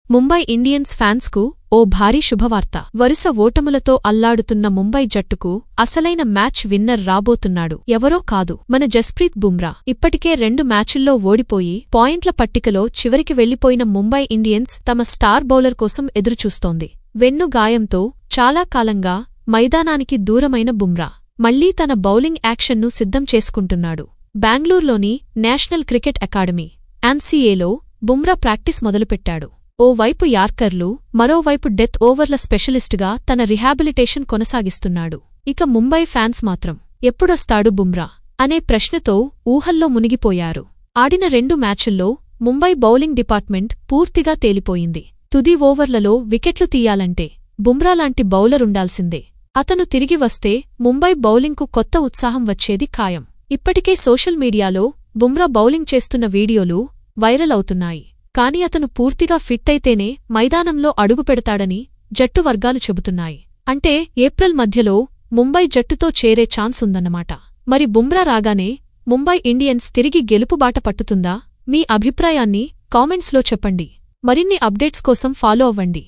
Mumbai Indians ఫ్యాన్స్కు ఓ భారీ శుభవార్త. వరుస ఓటములతో అల్లాడుతున్న ముంబై జట్టుకు అసలైన మ్యాచ్ విన్నర్ రాబోతున్నాడు. ఎవరో కాదు, మన జస్ప్రీత్ బుమ్రా. ఇప్పటికే 2 మ్యాచుల్లో ఓడిపోయి పాయింట్ల పట్టికలో చివరికి వెళ్లిపోయిన ముంబై ఇండియన్స్ తమ స్టార్ బౌలర్ కోసం ఎదురుచూస్తోంది. వెన్ను గాయంతో చాలా కాలంగా మైదానానికి దూరమైన బుమ్రా మళ్లీ తన బౌలింగ్ యాక్షన్ను సిద్ధం చేసుకుంటున్నాడు. బెంగళూరులోని నేషనల్ క్రికెట్ అకాడమీ (NCAలో) బుమ్రా ప్రాక్టీస్ మొదలుపెట్టాడు. ఓ వైపు యార్కర్లు, మరోవైపు డెత్ ఓవర్ల స్పెషలిస్టుగా తన రిహాబిలిటేషన్ కొనసాగిస్తున్నాడు. ఇక ముంబై ఫ్యాన్స్ మాత్రం ఎప్పుడొస్తాడు బుమ్రా అనే ప్రశ్నతో ఊహల్లో మునిగిపోయారు. ఆడిన 2 మ్యాచుల్లో ముంబై బౌలింగ్ డిపార్ట్మెంట్ పూర్తిగా తేలిపోయింది. తుది ఓవర్లలో వికెట్లు తీయాలంటే బుమ్రాలాంటి బౌలరుండాల్సిందే. అతను తిరిగి వస్తే ముంబై బౌలింగ్కు కొత్త ఉత్సాహం వచ్చేది ఖాయం. ఇప్పటికే సోషల్ మీడియాలో బుమ్రా బౌలింగ్ చేస్తున్న వీడియోలు వైరల్ అవుతున్నాయి. కాని అతను పూర్తిగా ఫిట్ అయితేనే మైదానంలో అడుగుపెడతాడని జట్టు వర్గాలు చెబుతున్నాయి. అంటే ఏప్రిల్ మధ్యలో ముంబై జట్టుతో చేరే ఛాన్స్ ఉందన్నమాట. మరి బుమ్రా రాగానే ముంబై ఇండియన్స్ తిరిగి గెలుపుబాట పట్టుతుందా? మీ అభిప్రాయాన్ని కామెంట్స్లో చెప్పండి. మరిన్ని అప్డేట్స్ కోసం ఫాలో అవ్వండి.